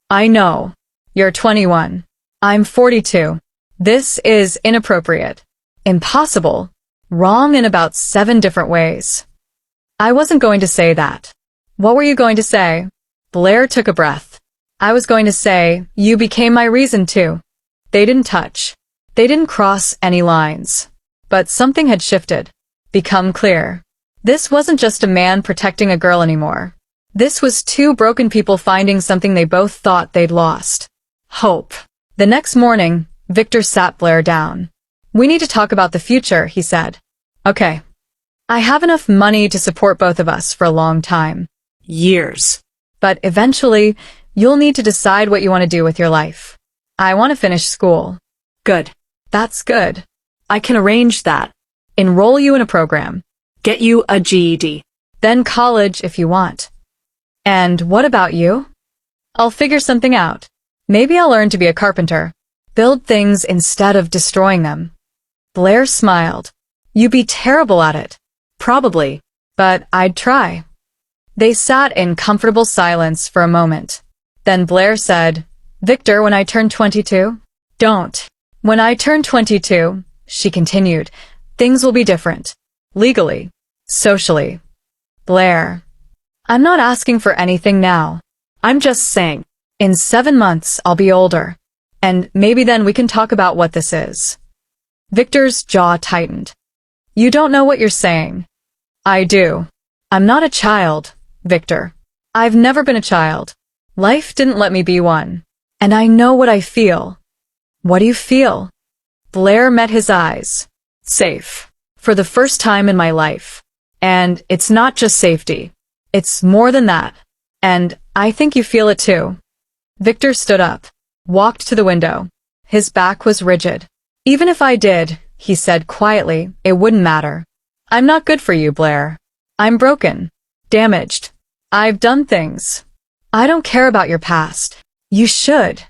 I know. You're 21. I'm 42. This is inappropriate. Impossible. Wrong in about 7 different ways. I wasn't going to say that. What were you going to say? Blair took a breath. I was going to say, you became my reason too. They didn't touch. They didn't cross any lines. But something had shifted. Become clear. This wasn't just a man protecting a girl anymore. This was 2 broken people finding something they both thought they'd lost. Hope. The next morning, Victor sat Blair down. We need to talk about the future, he said. Okay. I have enough money to support both of us for a long time. Years. But eventually, you'll need to decide what you want to do with your life. I want to finish school. Good. That's good. I can arrange that. Enroll you in a program. Get you a GED. Then college if you want. And what about you? I'll figure something out. Maybe I'll learn to be a carpenter. Build things instead of destroying them. Blair smiled. You'd be terrible at it. Probably. But I'd try. They sat in comfortable silence for a moment. Then Blair said, Victor, when I turn 22? Don't. When I turn 22, she continued, things will be different. Legally. Socially. Blair. I'm not asking for anything now. I'm just saying. In 7 months, I'll be older. And maybe then we can talk about what this is. Victor's jaw tightened. You don't know what you're saying. I do. I'm not a child, Victor. I've never been a child. Life didn't let me be one. And I know what I feel. What do you feel? Blair met his eyes. Safe. For the first time in my life. And it's not just safety. It's more than that. And I think you feel it too. Victor stood up, walked to the window. His back was rigid. Even if I did, he said quietly, it wouldn't matter. I'm not good for you, Blair. I'm broken. Damaged. I've done things. I don't care about your past. You should.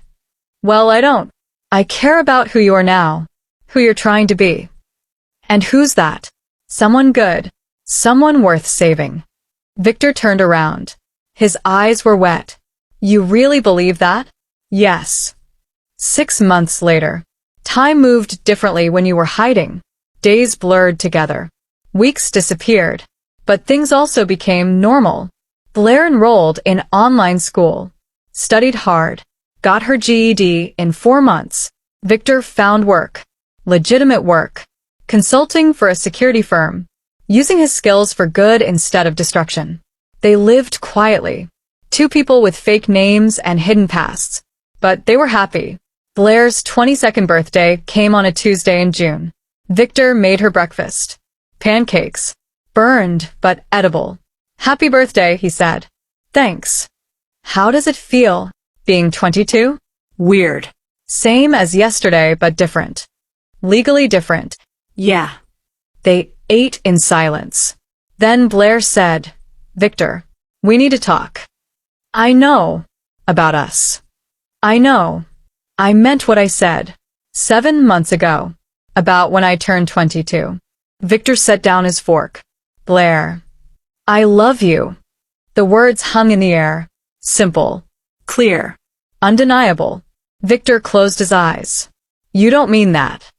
Well, I don't. I care about who you are now. Who you're trying to be. And who's that? Someone good. Someone worth saving. Victor turned around. His eyes were wet. You really believe that? Yes. 6 months later. Time moved differently when you were hiding. Days blurred together. Weeks disappeared. But things also became normal. Blair enrolled in online school. Studied hard. Got her GED in 4 months. Victor found work. Legitimate work. Consulting for a security firm. Using his skills for good instead of destruction. They lived quietly. 2 people with fake names and hidden pasts. But they were happy. Blair's 22nd birthday came on a Tuesday in June. Victor made her breakfast. Pancakes. Burned, but edible. Happy birthday, he said. Thanks. How does it feel, being 22? Weird. Same as yesterday, but different. Legally different. Yeah. They ate in silence. Then Blair said, Victor, we need to talk. I know about us. I know. I meant what I said 7 months ago, about when I turned 22. Victor set down his fork. Blair, I love you. The words hung in the air. Simple. Clear. Undeniable. Victor closed his eyes. You don't mean that.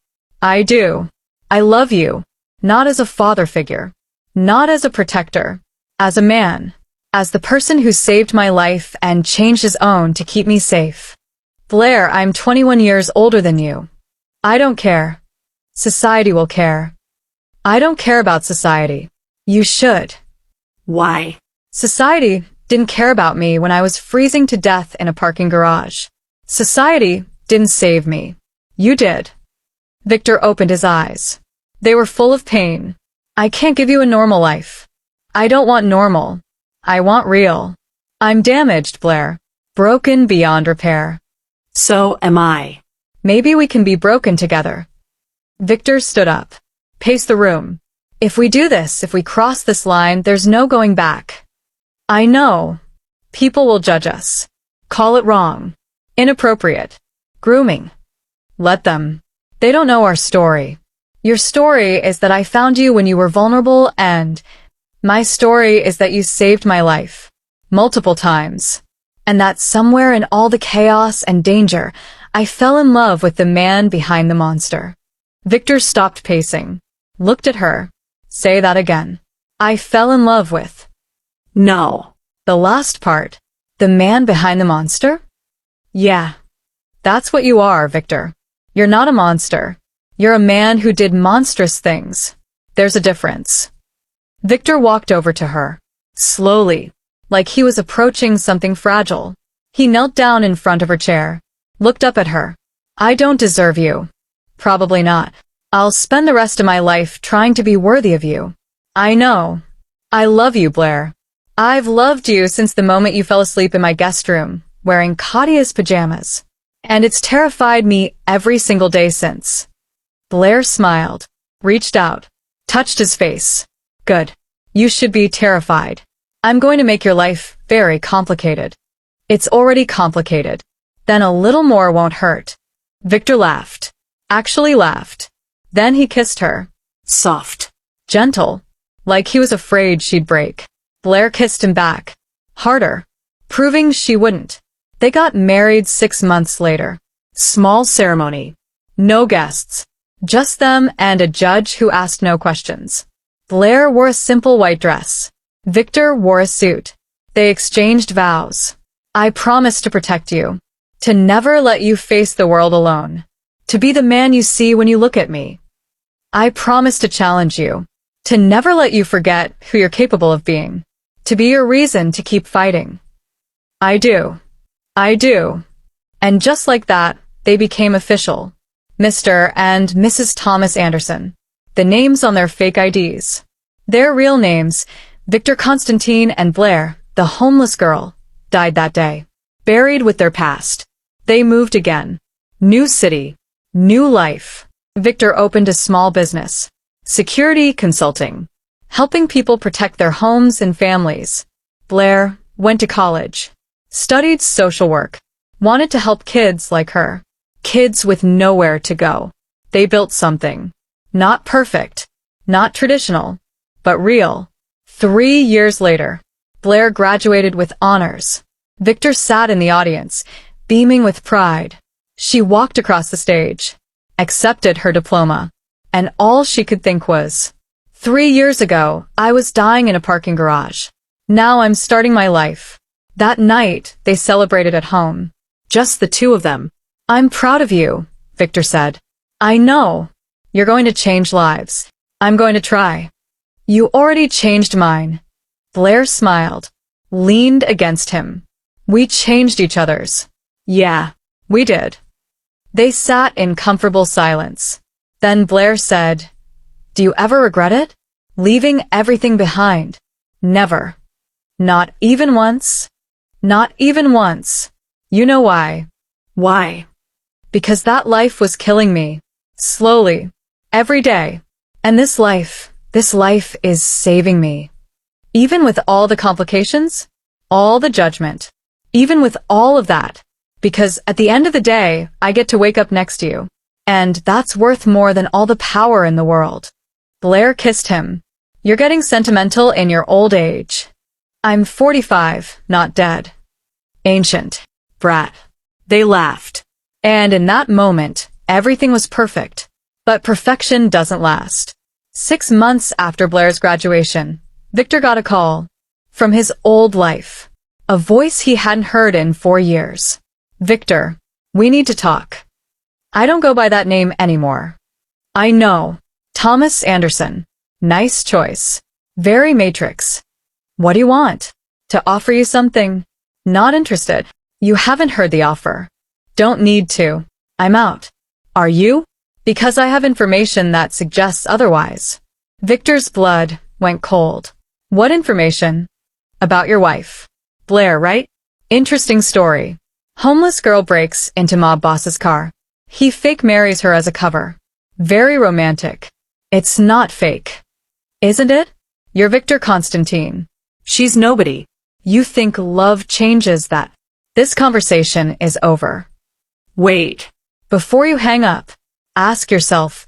I do. I love you. Not as a father figure. Not as a protector. As a man. As the person who saved my life and changed his own to keep me safe. Blair, I'm 21 years older than you. I don't care. Society will care. I don't care about society. You should. Why? Society didn't care about me when I was freezing to death in a parking garage. Society didn't save me. You did. Victor opened his eyes. They were full of pain. I can't give you a normal life. I don't want normal. I want real. I'm damaged, Blair. Broken beyond repair. So am I. Maybe we can be broken together. Victor stood up. Paced the room. If we do this, if we cross this line, there's no going back. I know. People will judge us. Call it wrong. Inappropriate. Grooming. Let them. They don't know our story. Your story is that I found you when you were vulnerable, and my story is that you saved my life. Multiple times. And that somewhere in all the chaos and danger, I fell in love with the man behind the monster. Victor stopped pacing. Looked at her. Say that again. I fell in love with. No. The last part. The man behind the monster? Yeah. That's what you are, Victor. You're not a monster. You're a man who did monstrous things. There's a difference. Victor walked over to her. Slowly. Like he was approaching something fragile. He knelt down in front of her chair. Looked up at her. I don't deserve you. Probably not. I'll spend the rest of my life trying to be worthy of you. I know. I love you, Blair. I've loved you since the moment you fell asleep in my guest room, wearing Kadia's pajamas. And it's terrified me every single day since. Blair smiled, reached out, touched his face. Good. You should be terrified. I'm going to make your life very complicated. It's already complicated. Then a little more won't hurt. Victor laughed. Actually laughed. Then he kissed her. Soft. Gentle. Like he was afraid she'd break. Blair kissed him back. Harder. Proving she wouldn't. They got married 6 months later. Small ceremony. No guests. Just them and a judge who asked no questions. Blair wore a simple white dress. Victor wore a suit. They exchanged vows. I promise to protect you, to never let you face the world alone, to be the man you see when you look at me. I promise to challenge you, to never let you forget who you're capable of being, to be your reason to keep fighting. I do. I do. And just like that, they became official. Mr. and Mrs. Thomas Anderson. The names on their fake IDs. Their real names, Victor Constantine and Blair, the homeless girl, died that day. Buried with their past. They moved again. New city. New life. Victor opened a small business. Security consulting. Helping people protect their homes and families. Blair went to college. Studied social work. Wanted to help kids like her. Kids with nowhere to go. They built something. Not perfect. Not traditional. But real. 3 years later, Blair graduated with honors. Victor sat in the audience, beaming with pride. She walked across the stage, accepted her diploma, and all she could think was, 3 years ago, I was dying in a parking garage. Now I'm starting my life. That night, they celebrated at home. Just the two of them. I'm proud of you, Victor said. I know. You're going to change lives. I'm going to try. You already changed mine. Blair smiled, leaned against him. We changed each other's. Yeah, we did. They sat in comfortable silence. Then Blair said, Do you ever regret it? Leaving everything behind? Never. Not even once? Not even once. You know why? Why? Because that life was killing me. Slowly. Every day. And this life is saving me. Even with all the complications, all the judgment, even with all of that. Because at the end of the day, I get to wake up next to you. And that's worth more than all the power in the world. Blair kissed him. You're getting sentimental in your old age. I'm 45, not dead. Ancient. Brat. They laughed. And in that moment, everything was perfect. But perfection doesn't last. 6 months after Blair's graduation, Victor got a call. From his old life. A voice he hadn't heard in 4 years. Victor, we need to talk. I don't go by that name anymore. I know. Thomas Anderson. Nice choice. Very Matrix. What do you want? To offer you something? Not interested. You haven't heard the offer. Don't need to. I'm out. Are you? Because I have information that suggests otherwise. Victor's blood went cold. What information? About your wife. Blair, right? Interesting story. Homeless girl breaks into mob boss's car. He fake marries her as a cover. Very romantic. It's not fake. Isn't it? You're Victor Constantine. She's nobody. You think love changes that. This conversation is over. Wait. Before you hang up, ask yourself,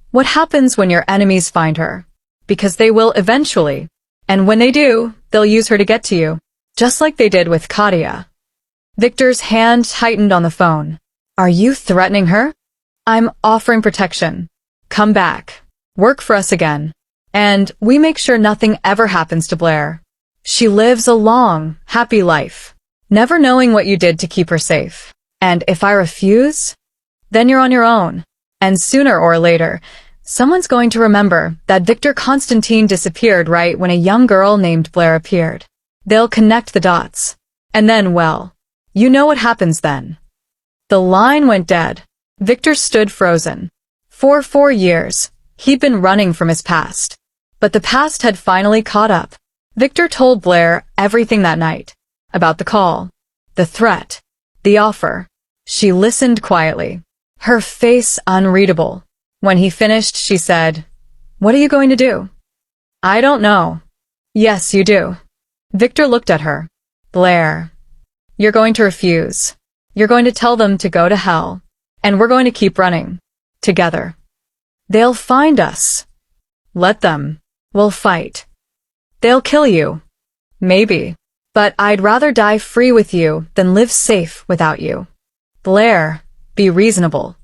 what happens when your enemies find her? Because they will eventually. And when they do, they'll use her to get to you. Just like they did with Katia. Victor's hand tightened on the phone. Are you threatening her? I'm offering protection. Come back. Work for us again. And we make sure nothing ever happens to Blair. She lives a long, happy life, never knowing what you did to keep her safe. And if I refuse, then you're on your own. And sooner or later, someone's going to remember that Victor Constantine disappeared right when a young girl named Blair appeared. They'll connect the dots. And then, well, you know what happens then. The line went dead. Victor stood frozen. For 4 years, he'd been running from his past. But the past had finally caught up. Victor told Blair everything that night. About the call, the threat, the offer. She listened quietly, her face unreadable. When he finished, she said, What are you going to do? I don't know. Yes, you do. Victor looked at her. Blair, you're going to refuse. You're going to tell them to go to hell. And we're going to keep running. Together. They'll find us. Let them. We'll fight. They'll kill you. Maybe. But I'd rather die free with you than live safe without you. Blair, be reasonable.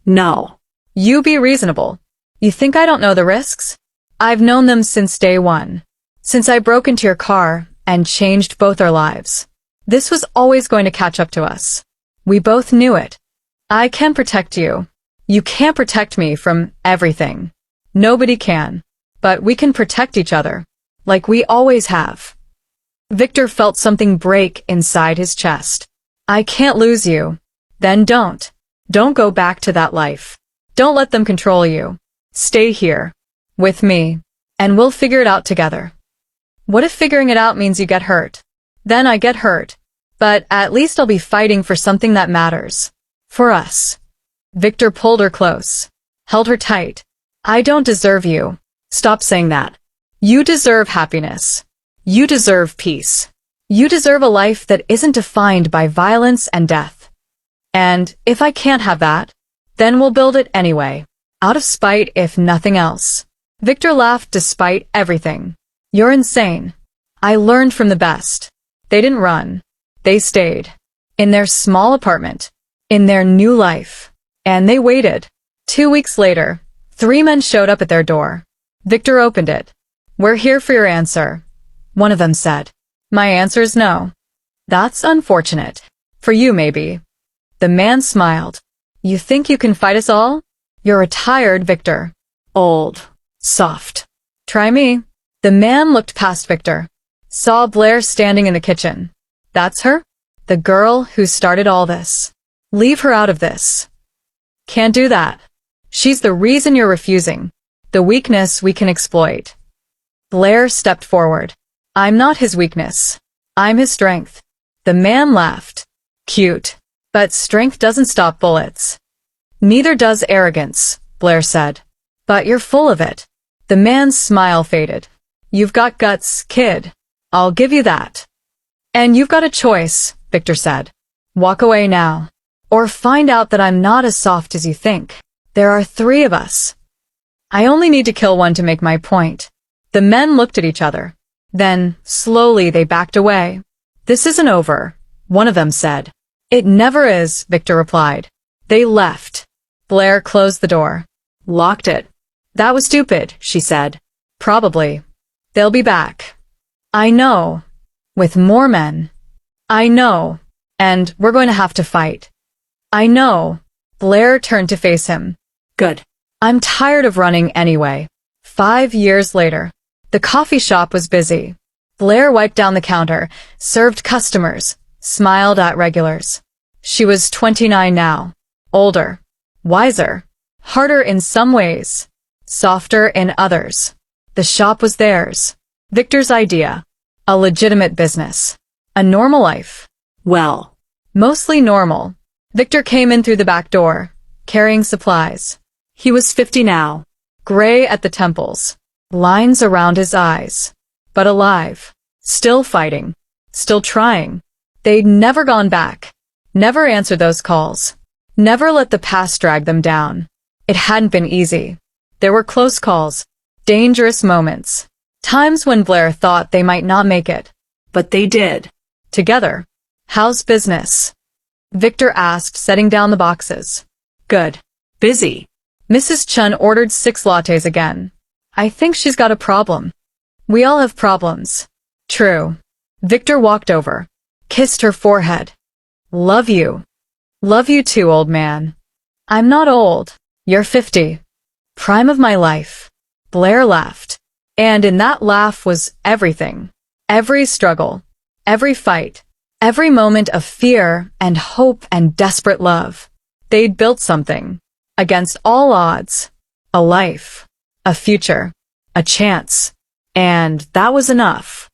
No. You be reasonable. You think I don't know the risks? I've known them since day one. Since I broke into your car and changed both our lives. This was always going to catch up to us. We both knew it. I can protect you. You can't protect me from everything. Nobody can. But we can protect each other, like we always have. Victor felt something break inside his chest. I can't lose you. Then don't. Don't go back to that life. Don't let them control you. Stay here. With me. And we'll figure it out together. What if figuring it out means you get hurt? Then I get hurt. But at least I'll be fighting for something that matters. For us. Victor pulled her close. Held her tight. I don't deserve you. Stop saying that. You deserve happiness. You deserve peace. You deserve a life that isn't defined by violence and death. And if I can't have that, then we'll build it anyway. Out of spite, if nothing else. Victor laughed despite everything. You're insane. I learned from the best. They didn't run. They stayed. In their small apartment. In their new life. And they waited. 2 weeks later, 3 men showed up at their door. Victor opened it. We're here for your answer. One of them said. My answer is no. That's unfortunate. For you, maybe. The man smiled. You think you can fight us all? You're a tired Victor. Old. Soft. Try me. The man looked past Victor. Saw Blair standing in the kitchen. That's her? The girl who started all this. Leave her out of this. Can't do that. She's the reason you're refusing. The weakness we can exploit. Blair stepped forward. I'm not his weakness. I'm his strength. The man laughed. Cute. But strength doesn't stop bullets. Neither does arrogance, Blair said. But you're full of it. The man's smile faded. You've got guts, kid. I'll give you that. And you've got a choice, Victor said. Walk away now. Or find out that I'm not as soft as you think. There are 3 of us. I only need to kill one to make my point. The men looked at each other. Then, slowly, they backed away. This isn't over, one of them said. It never is, Victor replied. They left. Blair closed the door. Locked it. That was stupid, she said. Probably. They'll be back. I know. With more men. I know. And we're going to have to fight. I know. Blair turned to face him. Good. I'm tired of running anyway. 5 years later. The coffee shop was busy. Blair wiped down the counter, served customers, smiled at regulars. She was 29 now. Older. Wiser. Harder in some ways. Softer in others. The shop was theirs. Victor's idea. A legitimate business. A normal life. Well, mostly normal. Victor came in through the back door, carrying supplies. He was 50 now. Gray at the temples. Lines around his eyes. But alive. Still fighting. Still trying. They'd never gone back. Never answered those calls. Never let the past drag them down. It hadn't been easy. There were close calls. Dangerous moments. Times when Blair thought they might not make it. But they did. Together. How's business? Victor asked, setting down the boxes. Good. Busy. Mrs. Chun ordered 6 lattes again. I think she's got a problem. We all have problems. True. Victor walked over. Kissed her forehead. Love you. Love you too, old man. I'm not old. You're 50. Prime of my life. Blair laughed. And in that laugh was everything. Every struggle. Every fight. Every moment of fear and hope and desperate love. They'd built something. Against all odds. A life. A future. A chance. And that was enough.